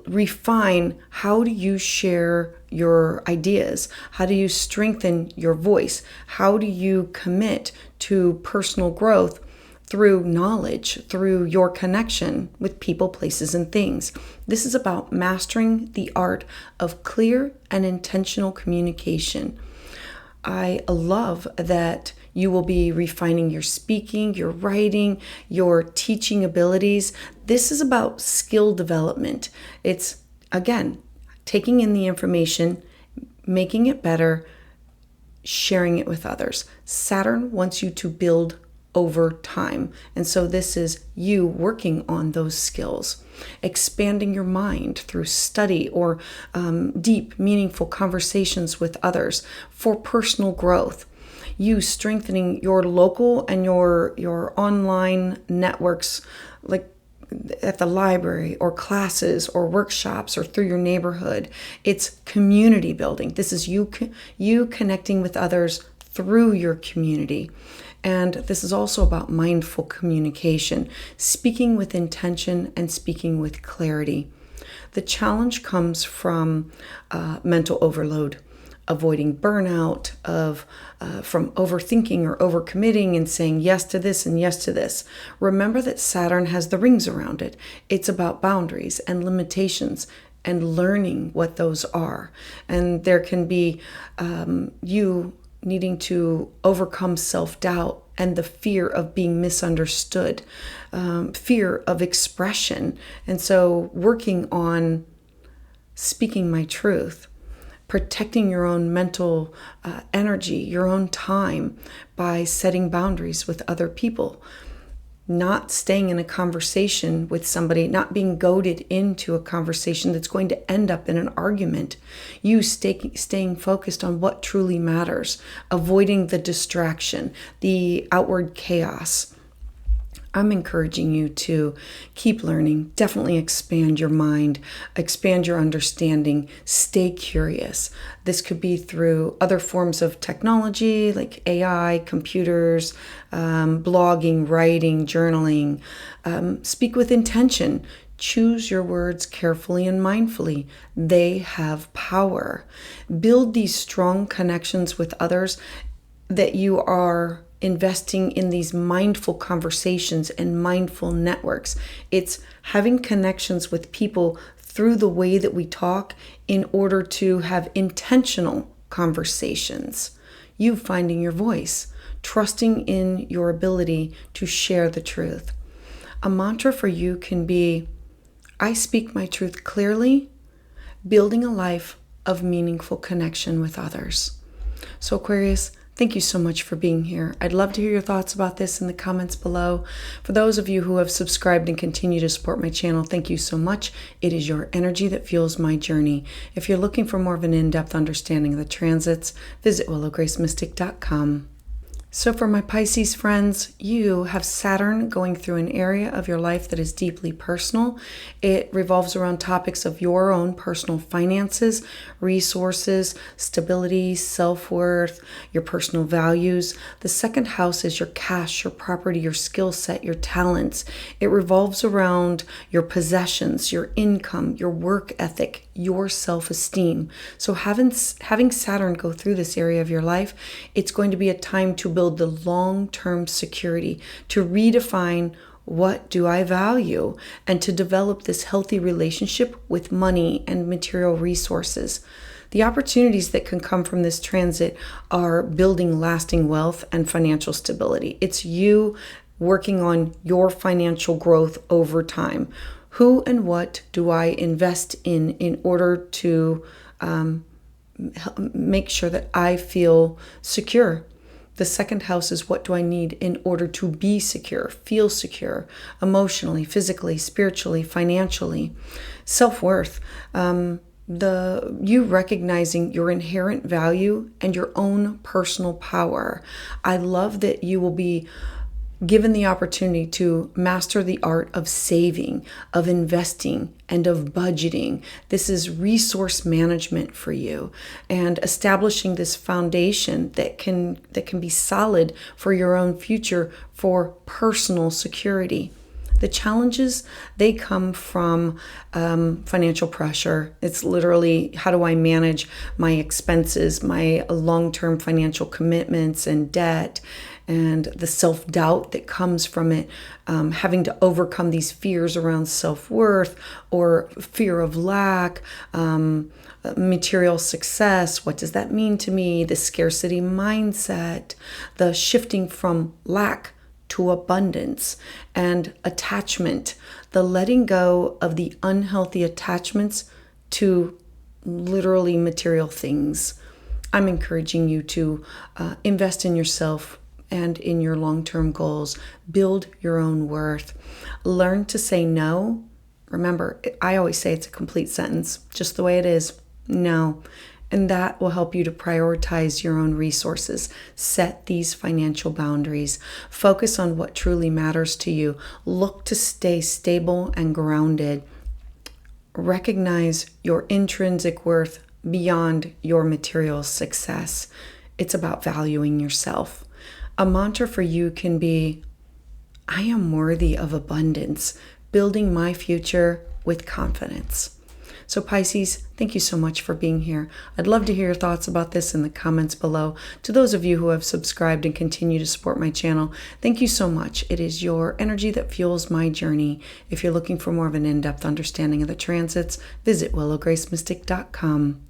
refine, how do you share your ideas? How do you strengthen your voice? How do you commit to personal growth through knowledge, through your connection with people, places, and things? This is about mastering the art of clear and intentional communication. I love that you will be refining your speaking, your writing, your teaching abilities. This is about skill development. It's, again, taking in the information, making it better, sharing it with others. Saturn wants you to build over time. And so this is you working on those skills, expanding your mind through study or deep, meaningful conversations with others for personal growth. You strengthening your local and your online networks, like at the library or classes or workshops or through your neighborhood. It's community building. This is you connecting with others through your community. And this is also about mindful communication, speaking with intention and speaking with clarity. The challenge comes from mental overload, avoiding burnout, from overthinking or overcommitting and saying yes to this and yes to this. Remember that Saturn has the rings around it. It's about boundaries and limitations and learning what those are. And there can be you needing to overcome self-doubt and the fear of being misunderstood, fear of expression. And so working on speaking my truth, protecting your own mental energy, your own time by setting boundaries with other people, not staying in a conversation with somebody, not being goaded into a conversation that's going to end up in an argument. You staying focused on what truly matters, avoiding the distraction, the outward chaos. I'm encouraging you to keep learning, definitely expand your mind, expand your understanding, stay curious. This could be through other forms of technology like AI, computers, blogging, writing, journaling. Speak with intention. Choose your words carefully and mindfully. They have power. Build these strong connections with others that you are investing in these mindful conversations and mindful networks. It's having connections with people through the way that we talk in order to have intentional conversations. You finding your voice, trusting in your ability to share the truth. A mantra for you can be, I speak my truth clearly, building a life of meaningful connection with others. So Aquarius, thank you so much for being here. I'd love to hear your thoughts about this in the comments below. For those of you who have subscribed and continue to support my channel, thank you so much. It is your energy that fuels my journey. If you're looking for more of an in-depth understanding of the transits, visit willowgracemystic.com. So for my Pisces friends, you have Saturn going through an area of your life that is deeply personal. It revolves around topics of your own personal finances, resources, stability, self-worth, your personal values. The second house is your cash, your property, your skill set, your talents. It revolves around your possessions, your income, your work ethic, your self-esteem. So having Saturn go through this area of your life, it's going to be a time to build the long-term security, to redefine what do I value, and to develop this healthy relationship with money and material resources. The opportunities that can come from this transit are building lasting wealth and financial stability. It's you working on your financial growth over time. Who and what do I invest in order to make sure that I feel secure? The second house is what do I need in order to be secure, feel secure, emotionally, physically, spiritually, financially. Self-worth, you recognizing your inherent value and your own personal power. I love that you will be given the opportunity to master the art of saving, of investing, and of budgeting. This is resource management for you, and establishing this foundation that can be solid for your own future for personal security. The challenges, they come from financial pressure. It's literally, how do I manage my expenses, my long-term financial commitments and debt, and the self-doubt that comes from it, having to overcome these fears around self-worth or fear of lack, material success. What does that mean to me? The scarcity mindset, the shifting from lack to abundance, and attachment, the letting go of the unhealthy attachments to literally material things. I'm encouraging you to invest in yourself and in your long-term goals. Build your own worth. Learn to say no. Remember, I always say it's a complete sentence, just the way it is. No. And that will help you to prioritize your own resources. Set these financial boundaries. Focus on what truly matters to you. Look to stay stable and grounded. Recognize your intrinsic worth beyond your material success. It's about valuing yourself. A mantra for you can be, I am worthy of abundance, building my future with confidence. So Pisces, thank you so much for being here. I'd love to hear your thoughts about this in the comments below. To those of you who have subscribed and continue to support my channel, thank you so much. It is your energy that fuels my journey. If you're looking for more of an in-depth understanding of the transits, visit willowgracemystic.com.